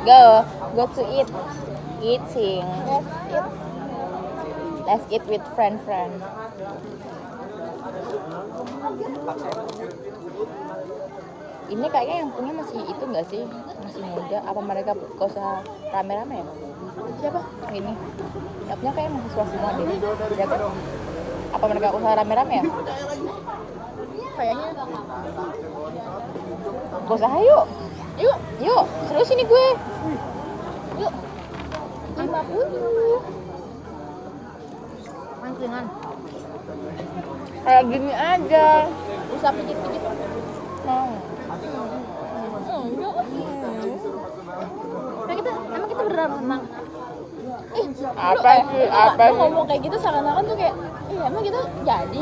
Go to eating. Let's eat with friend. Ini kayaknya yang punya masih itu nggak sih? Masih muda? Apa mereka buka usaha rame-rame ya? Siapa? Ini. Yang punya kayaknya mahasiswa semua deh. Ya kan? Apa mereka usaha rame-rame ya? Kayaknya. Buka usaha yuk. Serius ini gue. Yuk. 50. Angkringan. Kayak gini aja. Usaha pijit-pijit. Mau. Emang kita beneran menang. Apa sih? Ngomong kayak gitu seakan-akan tuh kayak emang kita jadi.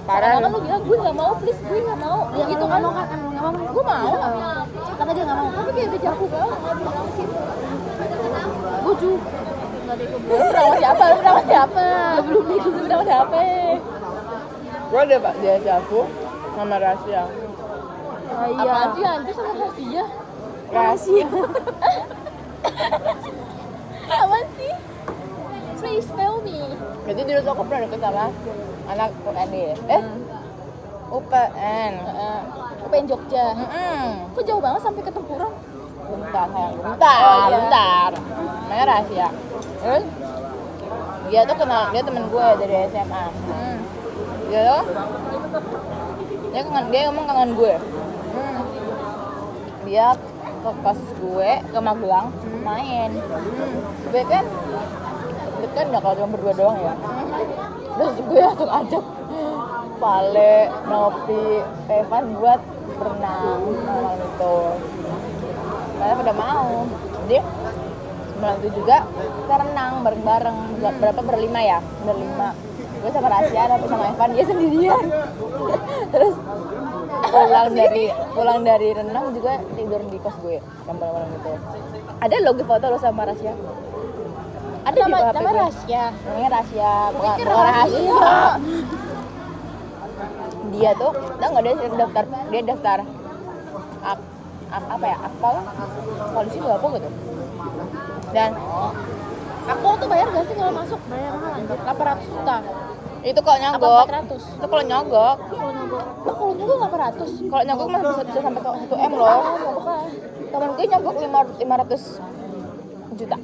Seakan-akan lu bilang gue nggak mau, please gue nggak mau. Ya gitu kan? Nggak mau. Gue mau. Kata dia nggak mau. Tapi kayak udah jago banget. Gue juga. Bernama siapa? Belum bernama siapa? Gue ada Pak dia jago sama Rahasia. Iya. Apaan sih anjir sama Rahasia? Apaan sih? Please tell me. Jadi dulu tuh aku pernah deket sama anak UND. UPN. UPN Jogja. Kok jauh banget sampai ke Tempurung? Bentar. Namanya Rahasia. Terus dia tuh kenal, dia temen gue dari SMA. Dia ngomong kangen gue. Dia ke kos gue ke Magelang main. Gue kan deket nggak kalau cuma berdua doang ya. Terus gue langsung ajak Vale, Nopi, Evan buat berenang malam itu. Mereka pada mau. Jadi malam itu juga kita renang bareng-bareng. Berlima. Gue sama Rahasia, tapi sama Evan dia sendirian. Terus pulang dari renang juga tidur di kos gue malam itu. Ada logo foto lo sama Rahasia? Ada nama Rahasia. Namanya Rahasia, bukan Rahasia. Dia tuh, tau nggak dia daftar apa ya? Akpol, polisi nggak apa gitu. Dan Akpol tuh bayar gak sih kalau masuk? Bayar mahal anjir, 800 juta. Itu kalau nyogok. Itu kalau nyogok. Kalau nyogok 800. Kalau nyogok mah bisa sampai ke 1 M loh. Temen gue nyogok 500 juta.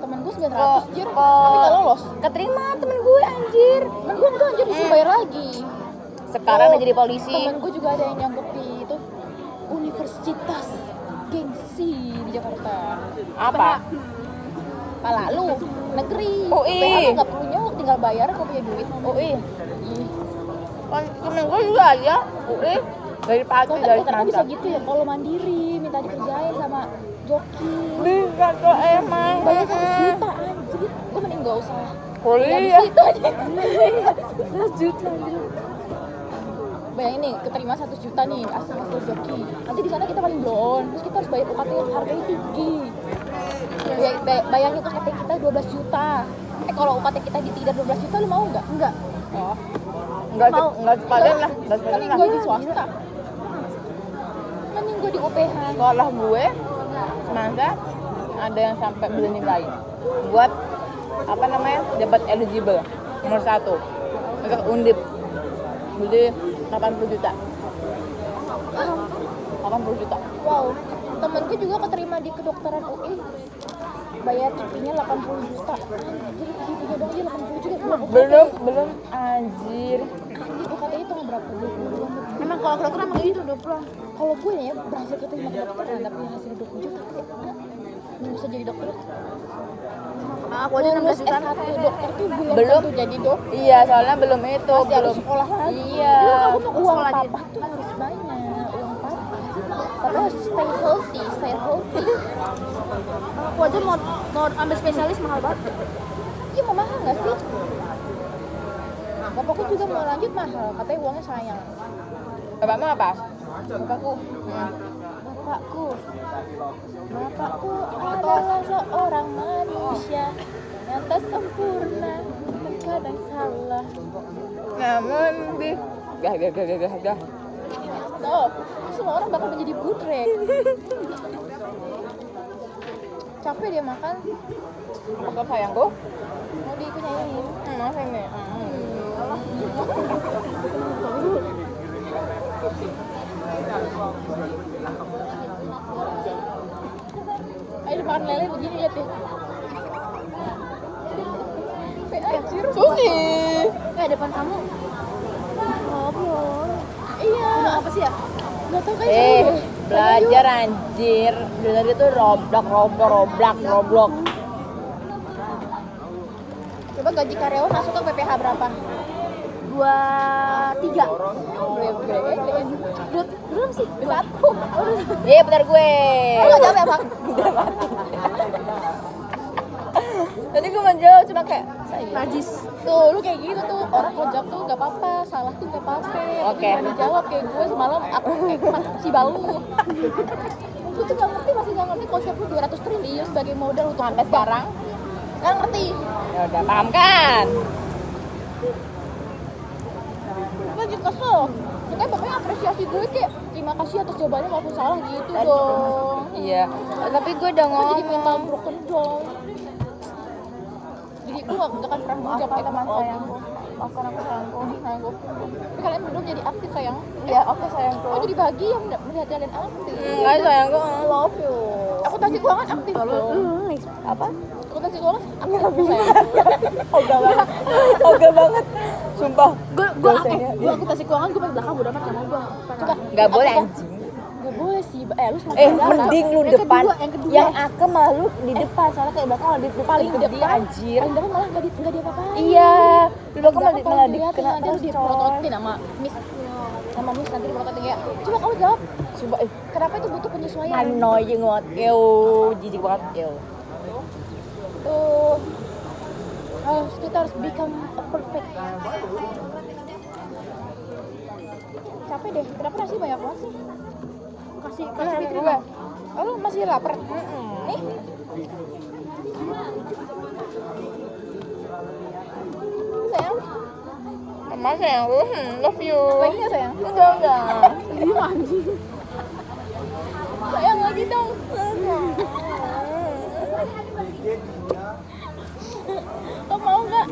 Temen gue 900 anjir. Tapi gak lolos. Keterima temen gue anjir. Temen gue enggak anjir disuruh bayar lagi. Sekarang udah jadi polisi. Temen gue juga ada yang nyogok di itu Universitas Gengsi di Jakarta. Apa? Lalu negeri. PH nggak perlu nyogok, tinggal bayar kok punya duit. UI. Temen gue juga aja UI dari pagi dari kenapa bisa gitu ya? Kalau mandiri minta dikerjain sama joki. Bisa kok emang. Bayar 1 juta anjir. Gue mending nggak usah. Kuliah. Itu aja. 1 juta anjir. Bayangin nih, keterima 1 juta nih asal joki. Nanti di sana kita paling blon, terus kita harus bayar UKT yang harganya tinggi. Bayangin UKT kita 12 juta. Kalau UKT kita tidak 12 juta, lu mau nggak? Enggak. Oh. Enggak sepadan lah. Mending gue di swasta. Mending gue di UPH. Sekolah gue semasa ada yang sampai beli nilai buat apa namanya dapat eligible nomor 1 untuk Undip beli 80 juta. 80 juta. Wow. Temenku juga keterima di kedokteran UI. Bayar IP-nya 80 juta. Anjir, IP-nya dong aja 80 juta. Belum anjir. UKT itu berapa? 20. Emang kalau kedokteran emang gitu 20. Kalau gue ya berhasil keterima kedokteran tapi hasil 20 juta. Belum bisa jadi dokter. Aku aja 16 juta. S1 dokter tuh belum tentu jadi dokter. Iya, soalnya belum itu, masih belum sekolah lagi. Iya. Aku mau uang papa tuh harus banyak. Tapi harus stay healthy. Aku aja mau ambil spesialis mahal banget. Iya mau mahal nggak sih? Bapakku juga mau lanjut mahal, katanya uangnya sayang. Bapakmu apa? Bapakku adalah seorang manusia yang tak sempurna, terkadang salah. Namun gah. Tuh, semua orang bakal menjadi budrek. Capek dia makan. Apa sayangku? Mau dikunyain. Masak nih. Ayo makan lele begini lihat deh. Anjir. Sushi. Depan kamu. Ngobrol. Iya. Apa sih ya? Enggak tahu kayak Belajar anjir. Dari itu roblok. Coba gaji karyawan masuk ke PPH berapa? 23. Belum sih. 1. Iya benar gue. Oh, enggak jawab ya, Pak? Tadi gue menjawab cuma kayak Najis. Tuh, lu kayak gitu tuh. Orang kalau jawab tuh enggak apa-apa, salah tuh enggak apa-apa. Oke. Dijawab kayak gue semalam aku kayak si balu. Gue tuh masih nggak ngerti konsep lu 200 triliun sebagai modal untuk sampai sekarang. Sekarang ngerti. ya udah paham kan? Gue juga kesel. Makanya bapaknya apresiasi gue kayak terima kasih atas jawabannya maupun salah gitu dong. Iya. Tapi gue udah Gue ngomong. jadi mental broken dong. Jadi gue gak akan pernah menjawab kayak teman sayangku. Maafkan aku sayangku. Tapi kalian belum jadi aktif sayang. Iya oke sayangku. Oh jadi bahagia yang melihat kalian aktif. Enggak sayangku, I love you. Aku tadi keuangan aktif loh. Apa? Aku tadi keuangan aktif sayang. Ogah banget. Sumpah. Gue akuntansi keuangan gue paling belakang udah amat sama gue. Coba. Enggak boleh anjing. Gak boleh sih, lu semakin Mending lu yang depan. Yang kedua. Yang aku malah lu di depan, soalnya kayak belakang di paling gede depan anjir. Paling depan malah nggak diapa-apain. Iya, di belakang malah Paling dikena dilihatin, nanti lu terus diprototin sama Miss nanti diprototin kayak coba kamu jawab. Sumpah, Kenapa itu butuh penyesuaian? annoying banget. Jijik banget. Tuh kita harus become a perfect. Capek deh, kenapa nasi banyak banget sih? Kasih Fitri gue. Oh, lu masih lapar? Nih. Sayang, Mama sayang, love you. lagi nggak sayang? Enggak. Iya anjing. Sayang lagi dong. Lo mau nggak?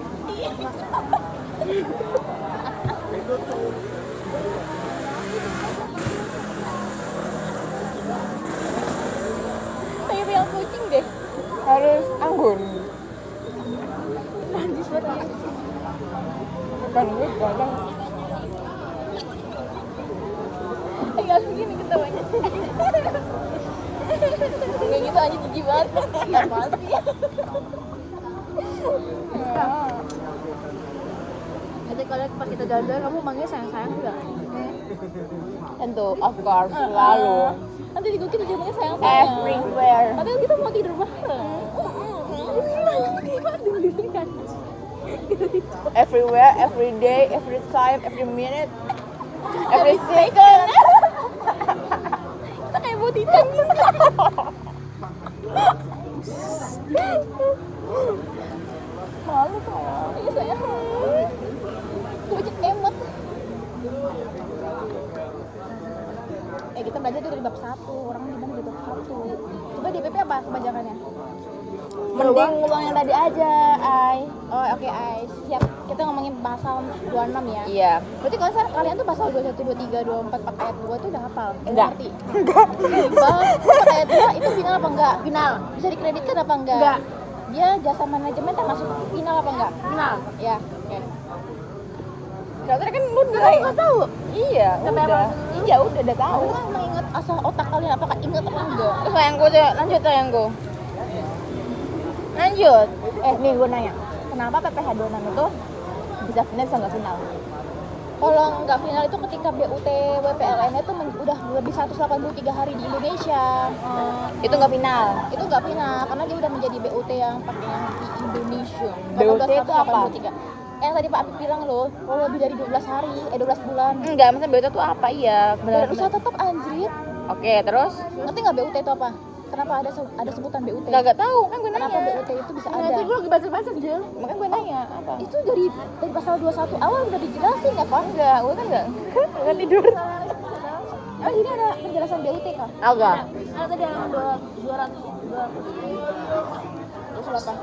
Kayak yang kucing deh. Harus anggur. Najis banget. Kan gue kadang Kayak begini ketawanya. Kayak gitu aja jijik banget. Ya apaan sih? Nanti kalau pas kita jalan-jalan kamu manggilnya sayang-sayang juga? tentu of course selalu. Nanti juga kita jalannya sayang-sayang. Everywhere. Padahal kita mau tidur bareng. Everywhere, every day, every time, every minute, every second. Kita kayak mau tidur gitu. Malu sayang. Iya sayang. Kucing emot. Kita belajar dari bab 1. Orang gimana di bab 1. Coba di PP apa kebajakannya? Mending ngulang yang tadi aja, Ay. Oh oke, siap. Kita ngomongin pasal 26 ya. Iya. Berarti kalau sekarang kalian tuh pasal 21, 23, 24, 4 ayat 2 tuh udah hafal? Enggak. Ngerti? Enggak. 4 ayat 2 itu final apa enggak? Final. Bisa dikreditkan apa enggak? Enggak. Dia jasa manajemen termasuk final apa enggak? Final. Ya, oke. Tadi kan lu udah. Enggak tahu. Iya, Sampai udah. apa? Iya, udah tahu. Aku kan mengingat asal otak kalian apakah ingat apa enggak? Terus sayangku, lanjut sayangku. Lanjut. Nih gue nanya. Kenapa PPH 26 itu bisa final bisa nggak final? Kalau nggak final itu ketika BUT WPLN itu udah lebih 183 hari di Indonesia. Itu nggak final. Itu nggak final karena dia udah menjadi BUT yang pakai yang di Indonesia. BUT itu apa? Yang tadi Pak Apip bilang loh, kalau lebih dari 12 hari, 12 bulan. Enggak, maksudnya BUT itu apa? Iya, benar. Badan usaha tetap anjir. Oke, terus? Ngerti nggak BUT itu apa? Kenapa ada sebutan BUT? Nggak tahu, kan gue nanya. Kenapa BUT itu bisa ada? Itu gue lagi baca-baca aja. Makanya gue nanya, apa? Itu dari pasal 21 awal udah dijelasin ya kan? Enggak, gue kan enggak tidur. Oh, ini ada penjelasan BUT kah? Agak. Ada tadi yang 200. Terus apa?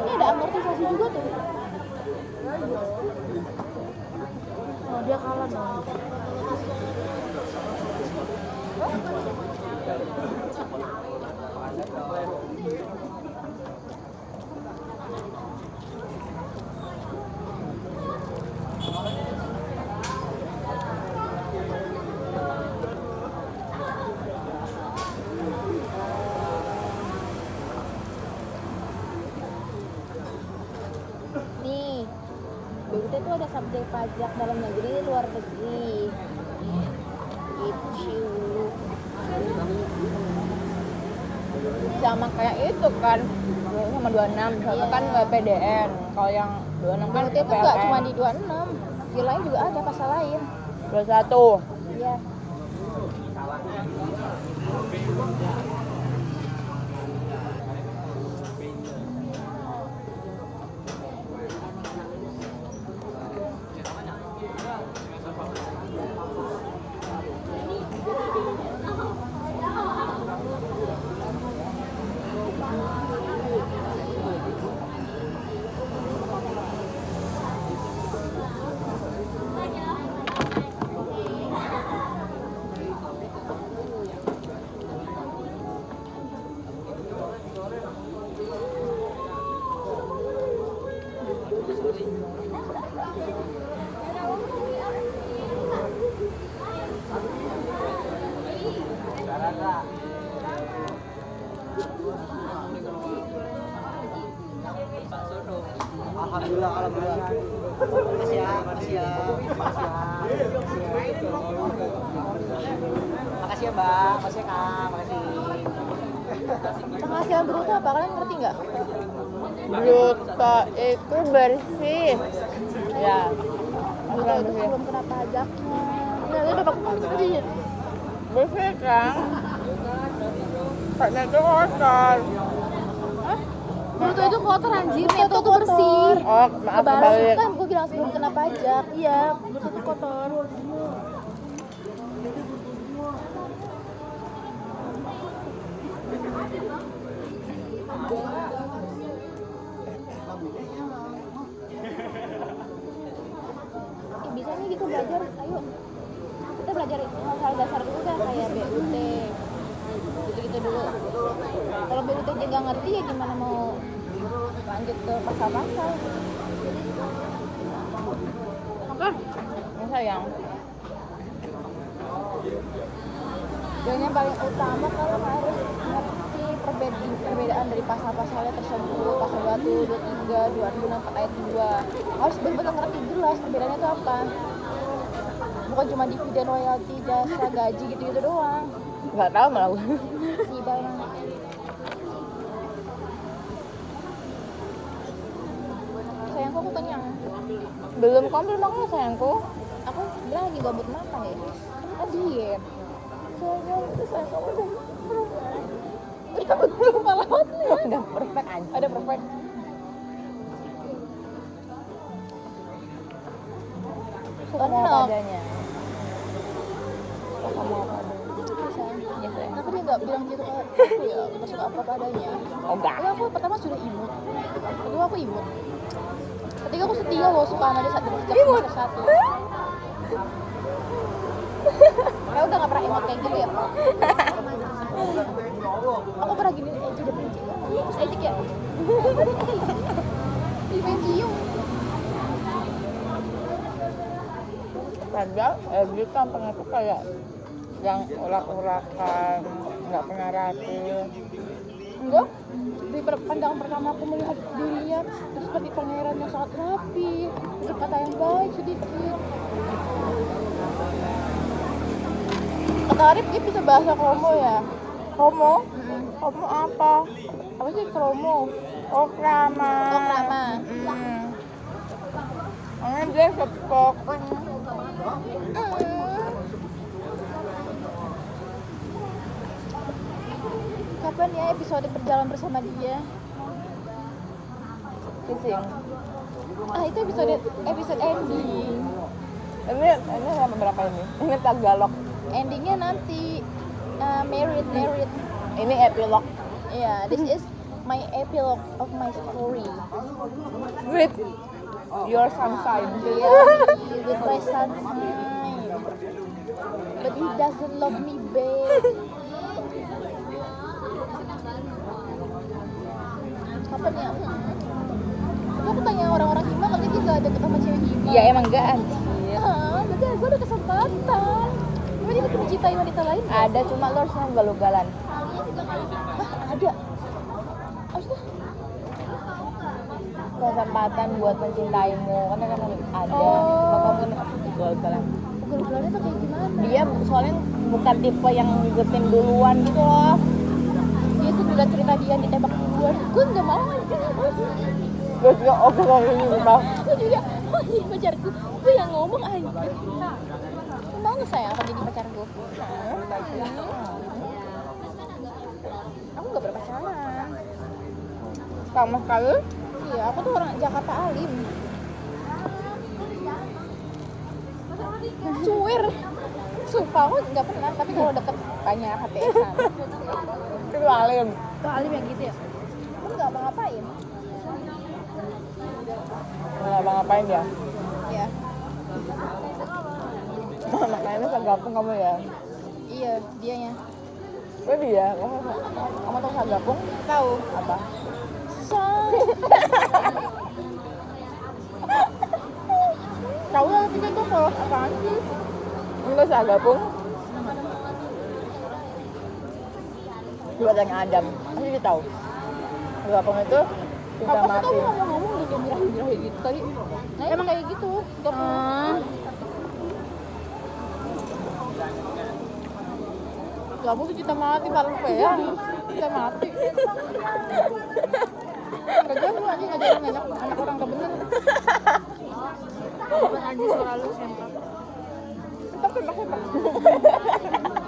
Ini ada amortisasi juga tuh. Oh, dia kalah dong. Nih, BUT itu ada subjek pajak dalam negeri, luar negeri. Gitu. Sama kayak itu kan. Sama 26, misalnya kan PDN. Kalau yang 26 kan BUT itu nggak cuma di 26, di lain juga ada pasal lain. 21. Iya. Alhamdulillah, alhamdulillah. Makasih ya, makasih ya. Makasih ya, Mbak. Makasih ya, Kak. Makasih. Penghasilan bruto apa? Kalian ngerti nggak? Bruto itu bersih. Ya. Bruto itu sebelum kena pajaknya. Nah, ini bapak kan tadi. Bersih kan? Karena itu kotor. Bruto itu kotor anjir, neto itu bersih. Oh, maaf Kebalik kebalik. kan gue bilang sebelum kena pajak. Iya, bruto itu kotor. Bisa nih gitu belajar, ayo. Kita belajar hal-hal dasar dulu dah kayak BUT. Gitu-gitu dulu. Kalau BUT aja nggak ngerti ya gimana mau lanjut ke pasal-pasal. Oke. Ini sayang. Dan yang paling utama kalau harus ngerti perbedaan dari pasal-pasalnya tersebut, pasal 21, 23, 26, 4 ayat 2. Harus benar-benar ngerti jelas perbedaannya itu apa. Bukan cuma dividen, royalti, jasa, gaji gitu-gitu doang. Nggak tahu malah. Tiba yang sayangku aku kenyang. Belum belum makan sayangku. Aku bilang lagi gabut makan ya. Kan diet. Sayang kamu udah betul kepala hot ya. Udah perfect aja. Ada perfect. Suka mau apa adanya. Suka mau apa adanya. Ya, kenapa dia nggak bilang gitu ke aku ya? Masuk apa adanya. Oh enggak. Tapi aku pertama sudah imut. Kedua aku imut. Ketiga aku setia loh suka sama dia satu semester 1. Kayak udah nggak pernah imut kayak gitu ya? Aku pernah gini, Eci udah pengen cium. Terus Eci kayak ih pengen cium. Padahal gitu tampangnya tuh kayak yang urak-urakan, nggak pernah rapi. Enggak, di pandangan pertama aku melihat dirinya terus seperti pangeran yang sangat rapi, berkata yang baik sedikit. Kata Arif dia bisa bahasa Kromo ya. Kromo? Kromo apa? Apa sih Kromo? Oh, krama. Oh krama. Dia sepok. Kapan ya episode berjalan bersama dia? Kissing. Ah itu episode ending. Ini sama berapa ini? Ini Tagalog. Endingnya nanti married. Ini epilog. Yeah, this is my epilogue of my story. With your sunshine. Yeah, with my sunshine. But he doesn't love me, babe. Kapan ya? Tapi aku tanya orang-orang Hima, katanya dia gak deket sama cewek Hima. Iya emang enggak anjir. Betul, gue ada kesempatan. Cuma dia tuh mencintai wanita lain. Ada cuma lo harus ugal-ugalan. Hah, ada. Maksudnya? Kesempatan buat mencintaimu kan ada. Oh. Maka kamu harus ugal-ugalan. Ugal-ugalannya tuh kayak gimana? Dia soalnya bukan tipe yang ngikutin duluan gitu loh. Dia tuh juga cerita dia ditembak duluan. Gue nggak mau aja. Gue juga obrol ini bang. Gue juga mau jadi pacarku. Gue yang ngomong aja. Lu mau nggak sayang aku jadi pacarku? Aku nggak berpacaran. Sama sekali. Iya, aku tuh orang Jakarta Alim. Cuir. Sumpah aku nggak pernah, tapi kalau deket banyak HTS-an. Itu alim. Itu Alim yang gitu ya? Kamu nggak apa-ngapain? Nggak ngapain ya? Iya. Makanya sagapung kamu ya. Iya, dianya. Gue dia. Kamu tahu sagapung? Tahu. Apa? Tahu lah tapi itu kalau apaan sih? Enggak sagapung. Buat yang Adam. Pasti dia tahu. Sagapung itu kita Apa sih mati. kamu ngomong-ngomong udah birahi gitu tadi? Nah emang kayak gitu. Gak pernah. Kamu tuh kita mati paling peang. Kita mati. Kerja lu aja ngajarin anak orang gak bener. Bukan aja suara lu sempak. Sempak.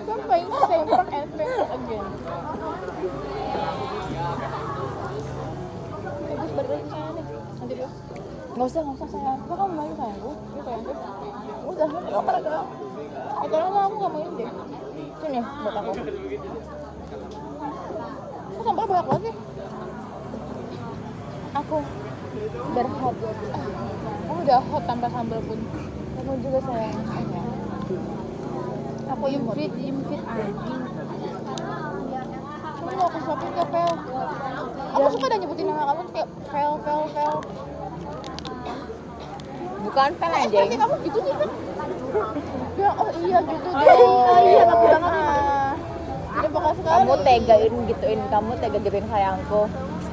Sampai sempak and sempak again. Bagus balik lagi ke sana nih. Nanti dulu. Nggak usah sayang. Kok kamu main sayangku? Iya sayangku. Udah, nggak pernah. Atau lama aku nggak main deh. Sini buat aku. Kok sambal banyak banget sih? Aku berhot. Kamu udah hot tanpa sambal pun. Kamu juga sayang. Aku impit anjing. Kamu mau aku shopping ke Vel. Aku suka dah nyebutin nama kamu kayak Vel. Bukan fan aja. Ekspresi kamu gitu sih kan? Ya, oh iya gitu deh. Iya, aku banget itu. Dia bakal sekali. Kamu gituin sayangku.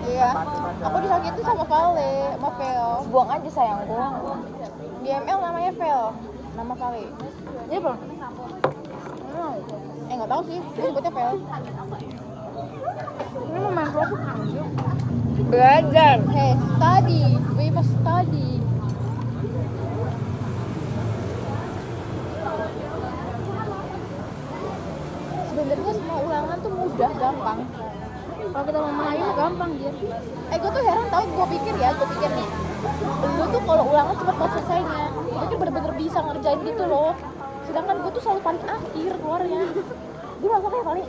Iya. Aku disakitin sama Vale, sama Vel. Buang aja sayangku. Di ML namanya Vel, nama Vale. Iya bang. Nggak tahu sih, dia sebutnya Vel. Ini mau main Roblox anjir. Belajar. Hey, study, we must study. Sebenarnya semua ulangan tuh mudah, gampang. Kalau kita mau main gampang dia. Gue tuh heran tau, gue pikir nih. Lu tuh kalau ulangan cepet banget selesainya. Gue pikir bener-bener bisa ngerjain gitu loh. Sedangkan gue tuh selalu paling akhir keluarnya. Gue merasa kayak paling,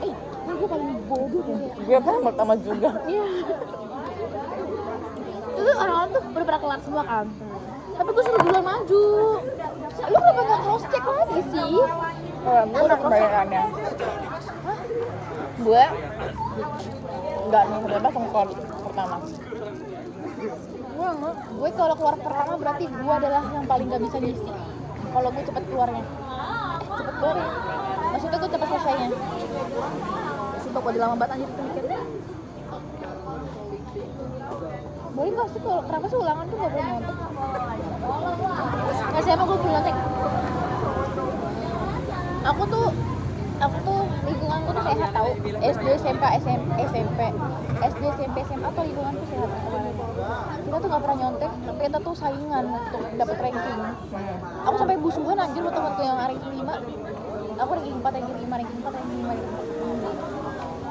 gue paling bodoh kayak. Gue kan pertama juga. Iya. Itu orang-orang tuh udah pernah kelar semua kan. Tapi gue suruh duluan maju. Lu kenapa gak cross check lagi sih? Gue udah kebayarannya. Gue enggak nih, sebenarnya sengkol pertama. Gue kalau keluar pertama berarti gue adalah yang paling gak bisa ngisi. Kalau gue cepet keluarnya. Cepet keluarnya. Maksudnya gue cepet selesainya. Sumpah gue lama banget anjir mikirnya. Boleh gak sih kalau kenapa sih ulangan tuh gak boleh nyontek? Nggak siapa gue boleh nyontek. Aku tuh lingkunganku tuh sehat tau. SD, SMP, SD, SMP, SMA tuh lingkunganku sehat. Kita tuh gak pernah nyontek, tapi kita tuh saingan untuk dapet ranking. Aku sampai busuhan anjir waktu yang ranking 5. Aku ranking 4, ranking 5.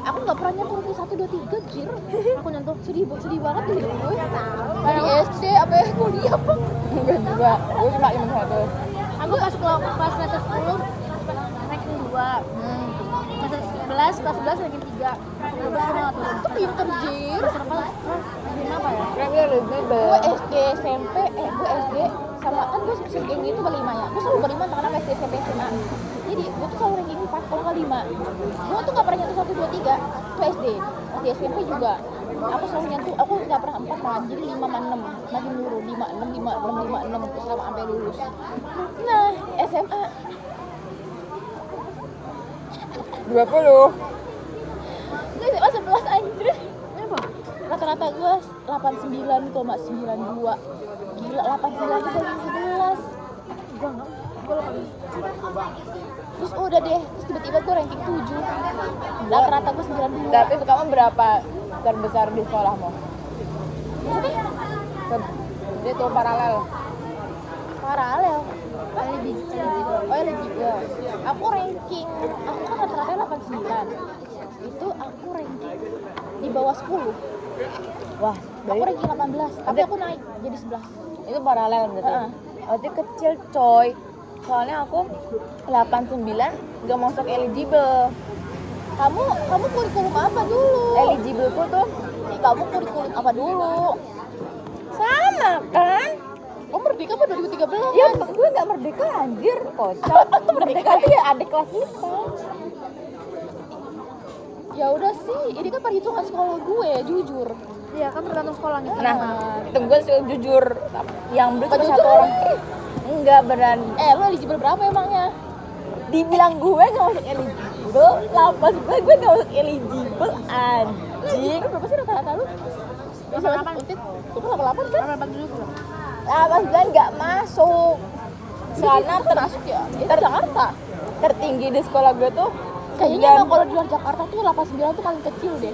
Aku gak pernah nyentuh ranking 1, 2, 3 jir. Aku nyentuh, sedih banget tuh hidup gue. Dari SD, apa ya, kuliah apa? Enggak juga, gue cuma 5 1. gue pas semester 10 ranking 2. Semester 11, kelas 11 ranking 3. Gue nggak turun. Itu pinter jir. Kenapa ya? Kayaknya lebih gue SD SMP gue SD sama kan gue ranking itu berlima ya. Gue selalu berlima karena SD SMP SMA. Jadi gue tuh selalu ranking 4 kalau nggak 5. Gue tuh nggak pernah nyentuh 1 2 3. Itu SD SMP juga. Aku selalu nyentuh, aku nggak pernah 4 malah, jadi 5 sama 6 makin dulu 5 6 terus selama sampai lulus. Nah SMA 20. gue SMA 11 anjir. Kenapa? Rata-rata gue 89,92. Gila 89 itu dari 11. Gue nggak, gue 8. Terus udah deh, terus tiba-tiba gue ranking 7. Rata-rata gue 92. Tapi kamu berapa terbesar di sekolahmu? Maksudnya? Itu paralel. Paralel. Oh eligible. Aku ranking, aku kan rata-rata 89. Itu aku ranking di bawah 10. Wah, Aku ranking 18, tapi aku naik jadi 11. itu paralel berarti. Berarti kecil coy. Soalnya aku 89 gak masuk eligible. Kamu kurikulum apa dulu? Eligible ku tuh Kamu kurikulum apa dulu? sama kan? Kamu merdeka apa 2013? Ya gue gak merdeka anjir, kocak. Merdeka tuh ya adik kelas kita. Ya udah sih, ini kan perhitungan sekolah gue, jujur. Iya kan tergantung sekolahnya. Nah, itu gue suka jujur. Yang beli cuma Jujur satu orang. Enggak beneran. Lo eligible berapa emangnya? Dibilang gue gak masuk eligible, lapas gue gak masuk eligible anjing. Berapa sih rata-rata lu? Bisa masuk untit? Itu 88 kan? 87. Lapas gue gak masuk. Soalnya Termasuk ya? Itu Jakarta. tertinggi di sekolah gue tuh Kayaknya emang kalau di luar Jakarta tuh 89 tuh paling kecil deh.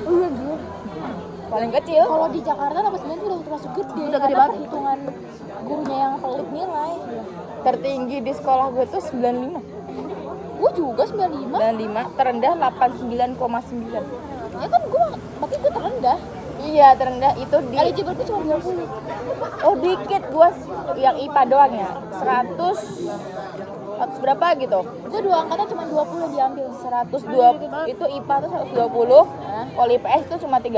paling kecil. Kalau di Jakarta 89 tuh udah termasuk gede. Udah gede karena banget. perhitungan gurunya yang pelit nilai. Tertinggi di sekolah gue tuh 95. Gue juga 95. 95, terendah 89,9. Ya kan berarti gue terendah. Iya, terendah itu di Eligible gue cuma 20. oh dikit gue yang IPA doang ya. 100 berapa gitu? Gue 2 angkatan cuma 20 diambil. 120 itu IPA tuh 120. Kalau IPS itu cuma 30.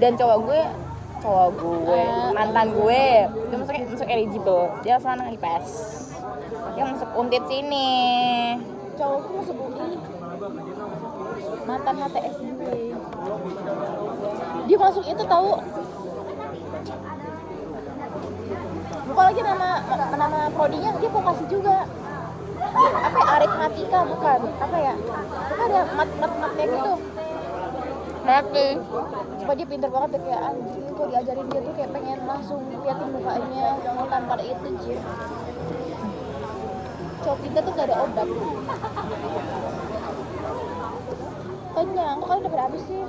Dan cowok gue mantan gue itu masuk eligible, dia sana IPS, dia masuk untit sini. Cowokku masuk UI. Mantan HTS gue. Dia masuk itu tahu. Lupa lagi nama prodinya, dia vokasi juga. Apa ya? Aritmatika bukan? Apa ya? Bukan ada mat-matnya gitu. Tapi Supaya dia pinter banget deh, kayak anjing kok diajarin dia tuh kayak pengen langsung liatin mukanya mau tanpa ada itu Jir. Cowok kita tuh gak ada obat. Kenyang, kok kalian udah pada habis sih?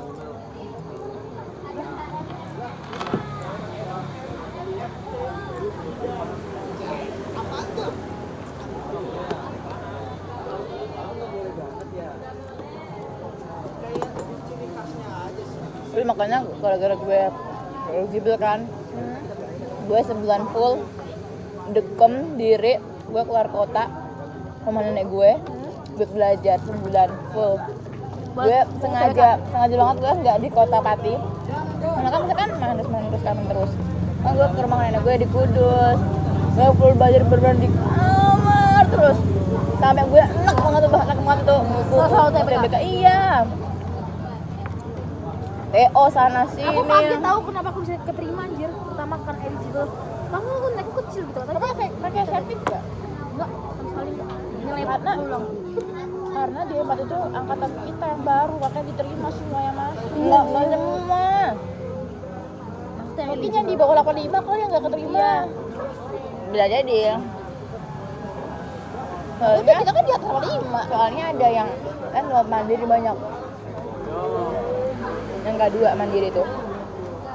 tapi makanya gara-gara gue eligible kan, gue sebulan full dekem diri gue keluar kota sama nenek gue buat belajar sebulan full. Gue sengaja banget gue nggak di kota Pati, karena kan misalkan main terus kan gue ke rumah nenek gue di Kudus. Gue full belajar bener-bener di kamar terus sampai gue enak banget tuh Selalu TBK? Iya, TO sana sini. Aku kaget tahu kenapa aku bisa keterima anjir, pertama kan eligible. Kamu naik kecil gitu Tapi pakai sertif gak? enggak sama sekali enggak. Nilai Karena di empat itu angkatan kita yang baru, makanya diterima semua yang masuk. Enggak semua. Mungkin yang di bawah 85 kalau yang gak keterima. Bisa jadi. Udah kita kan di atas 85. Soalnya ada yang kan lewat mandiri banyak. Yang gak 2 mandiri tuh.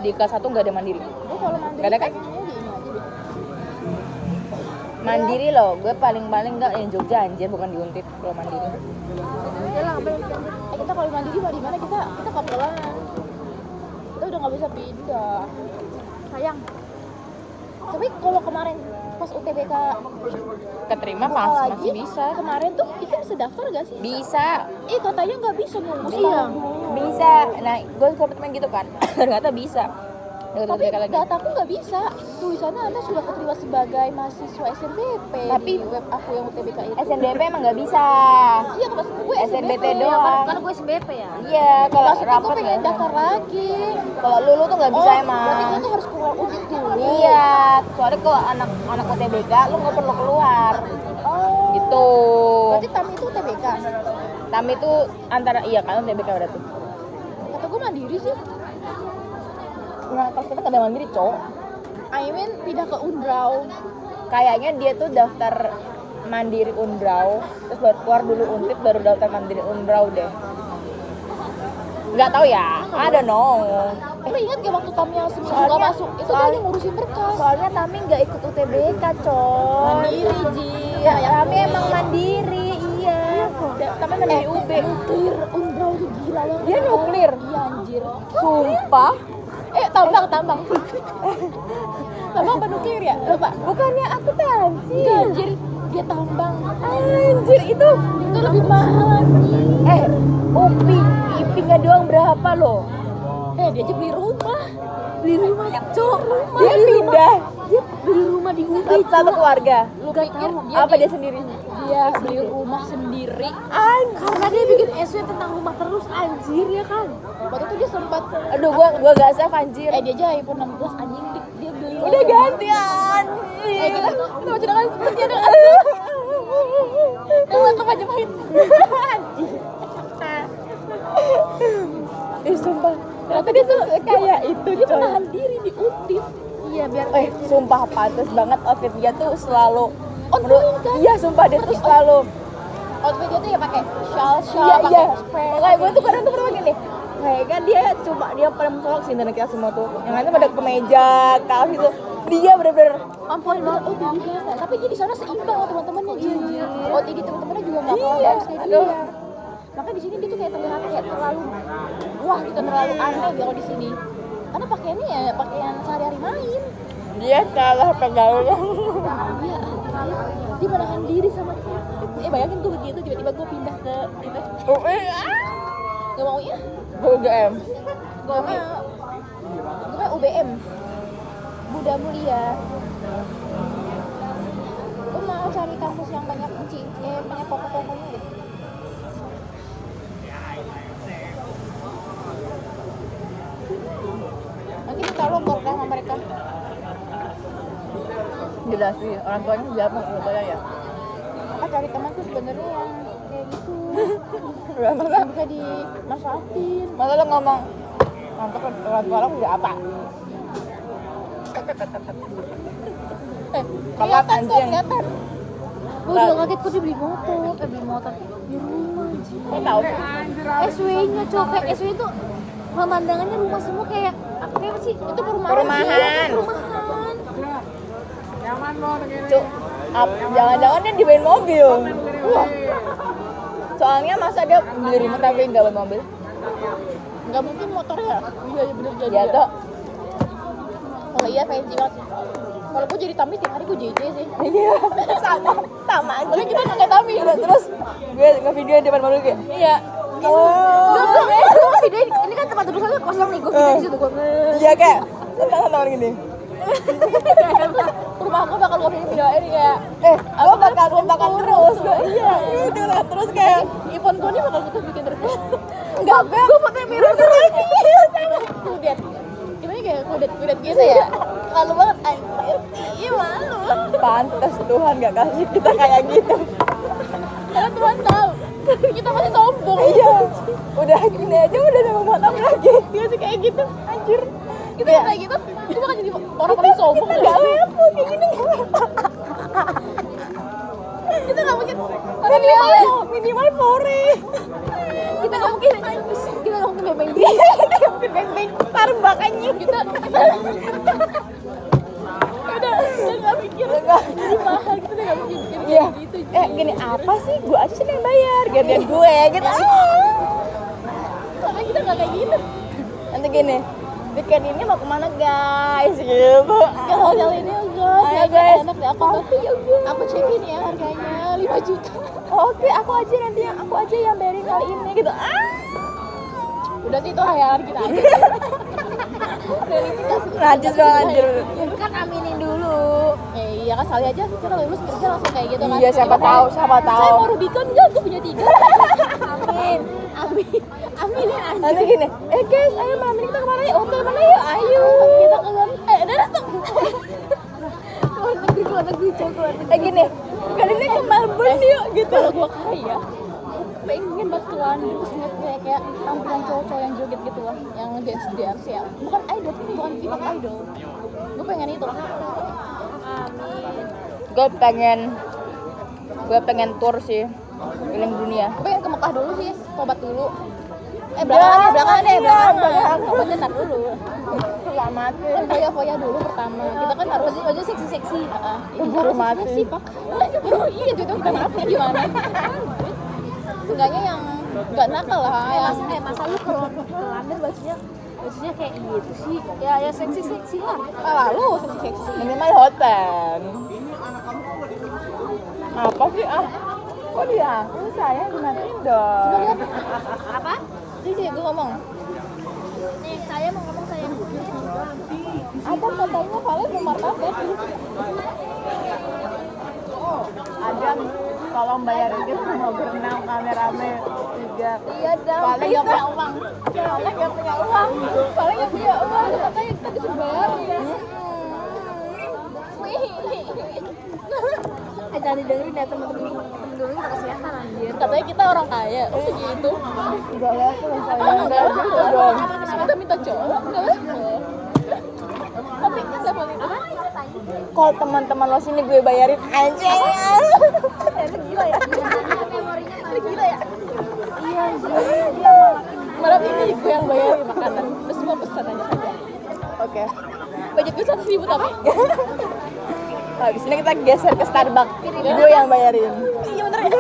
Di kelas 1 gak ada mandiri. Gue kalau mandiri Gak ada kan? pengennya di ini aja deh. Mandiri loh, gue paling enggak yang Jogja anjir, bukan di Untit kalau mandiri. Udah lah, apa yang Kita kalau mandiri mah di mana kita kapelan. Kita udah nggak bisa pindah. sayang. Tapi kalau kemarin pas UTBK Keterima buka pas lagi, masih bisa. kemarin tuh kita bisa daftar gak sih? Bisa. Ih katanya nggak bisa ngurus Iya. Bisa. Nah, gue sempet main gitu kan. Ternyata bisa. Tapi dataku nggak bisa. Tulisannya Anda sudah keterima sebagai mahasiswa SNBP. Tapi di web aku yang UTBK itu. SNDP emang nggak bisa. Iya, maksud gue SNBT SNBP doang. Karena gue SBP ya. Iya, kalau Maksudnya gue rapat pengen nggak daftar lagi. Kalau lu tuh nggak bisa emang. Berarti gue tuh harus keluar UNIT dulu. Iya, soalnya kalau anak UTBK lu nggak perlu keluar. Oh. Gitu. Berarti TAM itu UTBK. Tami itu antara iya kan UTBK berarti. Kata gue mandiri sih. Nah, kelas kita nggak ada mandiri, cowok. I mean pindah ke Unbrau. Kayaknya dia tuh daftar mandiri Unbrau, terus baru keluar dulu Untit, baru daftar mandiri Unbrau deh. Nggak tahu ya, I don't know. Tapi ingat gak waktu Tami yang seminggu Soalnya- gak masuk? Itu dia yang ngurusin berkas. Soalnya Tami nggak ikut UTBK, coy. Mandiri, Ji. Ya, Tami emang mandiri, iya. Tami mandiri UB. Nuklir Unbrau tuh gila banget. Dia nuklir? Iya anjir. Sumpah. Tambang. Tambang apa nuklir ya? Lupa. Bukannya akuntansi. Enggak anjir. Dia tambang. Anjir, itu Lebih mahal anjir. ipingnya doang berapa loh? Dia aja beli rumah. Beli rumah, cok. Rumah. Dia pindah. Dia beli rumah di UB, Satu keluarga. Lu pikir Apa dia sendiri? dia beli rumah sendiri? Karena dia bikin SW tentang rumah terus anjir ya kan. Waktu itu dia sempat Aduh, gua gak save anjir. dia aja iPhone 16 anjing dia beli Udah lagi. gantian. Kita baca dengan seperti ada Yang apa Majapahit. Sumpah. Ternyata dia tuh kayak itu, Dia coy. menahan diri di UTIP. Iya biar Sumpah pantas banget outfit dia tuh selalu On point kan? Iya, sumpah dia tuh selalu. Outfit dia tuh ya pakai shawl, Iya, pakai iya. spray. Makanya gue tuh kadang tuh pernah gini. Kayak kan dia pada mencolok sih dan kita semua tuh. Yang lain tuh pada kemeja, kaos itu. Dia bener-bener On point banget OTD banget. Tapi dia di sana seimbang sama teman-temannya Ji. OTD teman-temannya juga nggak kalah Iya, bagus kayak aduh. dia. Makanya di sini dia tuh kayak terlihat kayak terlalu wah gitu, terlalu aneh kalau di sini. Karena pakaiannya ya pakaian sehari-hari main. dia salah pergaulan. Iya, anjir. Dia menahan diri sama bayangin gue begitu tiba-tiba gue pindah ke itu. Gak mau ya? UGM. Gue mau UBM. Buddha Mulia. Gue mau cari kampus yang banyak banyak pokok-pokoknya deh. Nanti kita logor sama mereka. Jelas sih, orang tuanya siapa orang tuanya ya. Cari teman tuh sebenarnya yang kayak gitu. Masa Yang bisa dimanfaatin. lo ngomong mantap orang tua lo udah apa? Kelihatan kok, anjing. kelihatan. gue juga kaget kok dia beli motor di rumah anjir. Kok tahu sih? SW-nya cok, kayak SW itu pemandangannya rumah semua kayak apa sih? Itu Perumahan. Iya, perumahan. Cuk, jangan-jangan dia dibawain mobil. Wah. Soalnya masa dia beli rumah tapi nggak bawa mobil? Nggak mungkin motornya. Iya, bener jadi. Ya tuh. Kalau iya fancy banget. Kalau gue jadi Tami tiap hari gue JJ sih. Iya, sama aja. Tapi kita nggak kayak Tami. Terus gue nge-video di depan mobil kayak, Iya. Gue video ini kan tempat duduk saya kosong nih, gue video di situ gue. iya kayak santai-santai gini. Rumah gue bakal gue videoin kayak Gue bakal kontakan terus. Iya, itu terus kayak iPhone gue nih bakal kita bikin terus. enggak gue fotonya mirror terus. Kudet. Gimana kayak kudet gitu ya? Malu banget anjir. Iya malu. Pantes Tuhan gak kasih kita kayak gitu. Karena Tuhan tahu kita masih sombong. Iya, udah gini aja udah sama mata lagi. Dia sih kayak gitu, anjir. Kita Iya. kayak gitu, kita bakal jadi orang paling sombong. Kita gak level kayak gini. Kita nggak mungkin orang Minimal fore. kita nggak mungkin beng-beng dia. Kita mungkin beng-beng Starbucks anjing. Kita udah nggak mikir jadi mahal, kita udah nggak mikir Iya. kayak gitu. Gini apa sih? Gue aja sih yang bayar. Gantian gue gitu. Makanya kita nggak kayak gitu. Nanti gini, weekend ini mau kemana guys? Gitu. Kalau kali ini Ayo, ya, guys. enak deh aku cekin ya harganya 5 juta. Oke, aku aja nanti aku aja yang bayarin kali ini gitu. Udah sih itu hayalan kita aja. Najis banget anjir. Kan aminin dulu. Iya kan sekali aja kita lulus kerja langsung kayak gitu kan. Iya, siapa tahu. Saya mau Rubicon enggak, gue punya 3. Aminin aja. Nanti gini, guys, ayo malam ini kita kemana ya? Hotel mana yuk? Ayo. Kita ke dan langsung Keluar negeri cowok. Gini, kali ini ke Melbourne yuk gitu. kalau gue kaya pengen banget ke London terus ngeliat kayak tampilan cowok-cowok yang joget gitu lah, yang dance ya, bukan idol tapi bukan K-pop idol, gue pengen itu. Gue pengen tour sih keliling dunia. Gue pengen ke Mekah dulu sih, tobat dulu. Belakangan tobatnya ntar dulu. Gak mati. Kan foya-foya dulu pertama, kita kan harus Wajah seksi-seksi. Baru mati. sih pak. Iya itu kita mati gimana? Seenggaknya yang nggak nakal lah. Masa lu ke London bajunya kayak gitu sih. Ya seksi-seksi lah. Lalu seksi-seksi. Minimal hotel. Apa sih kok dia? Ini saya dimatiin dong. Apa? Sih gue ngomong. Nih, saya mau ngomong saya. Apa katanya kalian mau martabak? Adam, tolong bayarin dia mau berenang rame-rame 3. Iya dah. Paling nggak punya uang. Katanya kita disuruh bayar ya. Jangan didengerin ya temen-temen dulu kita kesehatan anjir. Katanya kita orang kaya. Oh segitu. Enggak level saya. Enggak gitu dong. Kita minta cowok nggak level. Tapi siapa nih? Kalau teman-teman lo sini gue bayarin aja. Gila ya. Memorinya iya anjir. Malam ini gue yang bayarin makanan. Terus semua pesan aja saja. Oke. Budget gue 100.000 tapi. Habis ini kita geser ke Starbucks. Gue yang bayarin. Iya bener ya.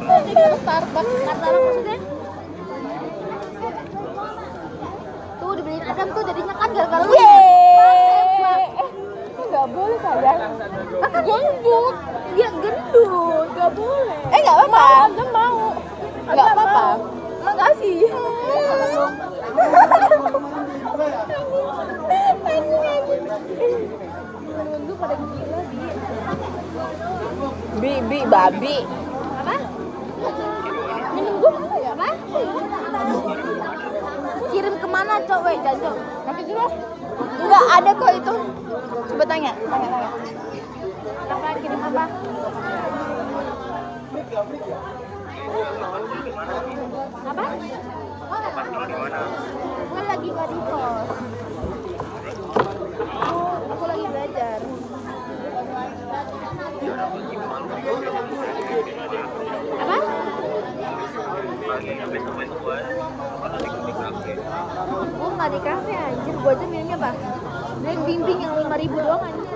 Jadi ke Starbucks. Martabak maksudnya? Tuh dibeliin Adam tuh jadinya kan gara-gara lu. Enggak boleh sayang. Gendut. Dia gendut, gak boleh. Enggak apa-apa. Agam mau. Enggak apa-apa. Makasih. Gendut pada gila di. Babi. Apa? Minum gue mana ya? Apa? Kirim kemana cowok? Jancok. Pakai jeruk. Enggak ada kok itu. Coba tanya. Apa kirim apa? Apa? Gue lagi nggak di kos. Aku lagi belajar. Apa? Gue nggak di kafe anjir. Gue aja minumnya apa? Drink bimbing yang 5.000 doang anjir.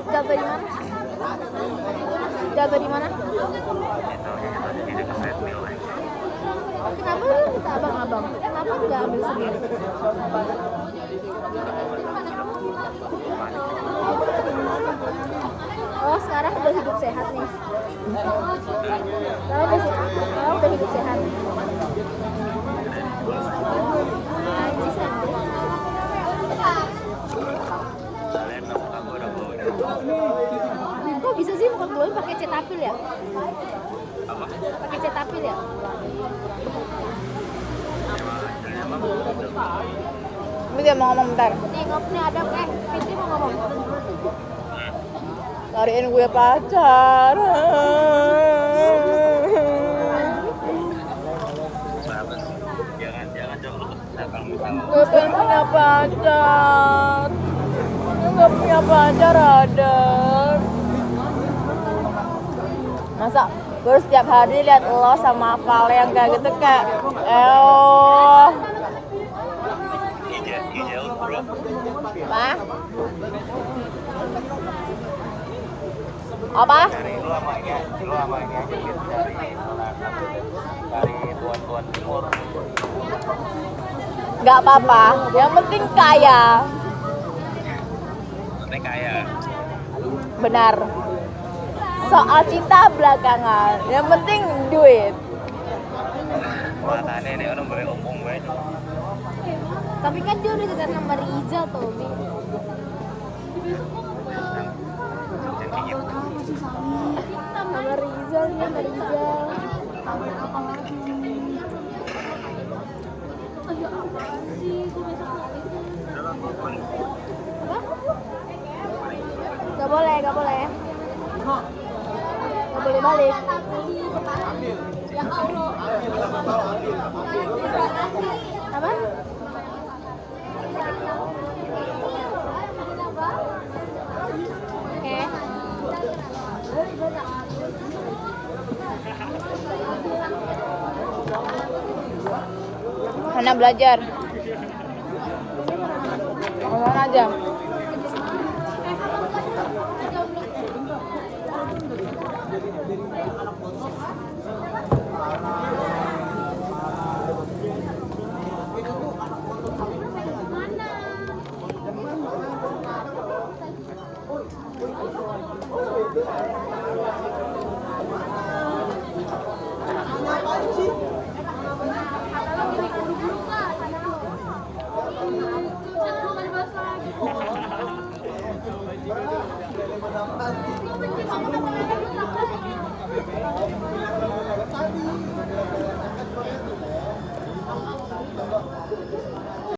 Jatuh di mana? Jatuh di mana? Kenapa lu minta abang-abang? Kenapa nggak ambil sendiri? Oh sekarang udah hidup sehat nih. Kalau udah hidup sehat. Najis anjir. Kok bisa sih muka gue pakai cetapil ya? Pakai cetapil ya? Ini dia mau ngomong bentar. Nih nih ada Fitri mau ngomong. Cariin gue pacar. Gue pengen punya pacar. Gue gak punya pacar ada. Masa Gue setiap hari lihat lo sama Vale yang kayak gitu kayak Jauh bro. apa? Apa? Dari lu sama ini aja gitu, dari tuan-tuan timur. Gak apa-apa, yang penting kaya. Penting kaya. Benar. Soal cinta belakangan, yang penting duit. Matanya ini orang boleh ngomong gue. Tapi kan dia udah dekat sama Rizal tuh, Mi. Sama Rizal, dia sama Rizal. Gak boleh, gak boleh. Gak boleh balik. Apa? Oke. Mana belajar? Mana aja?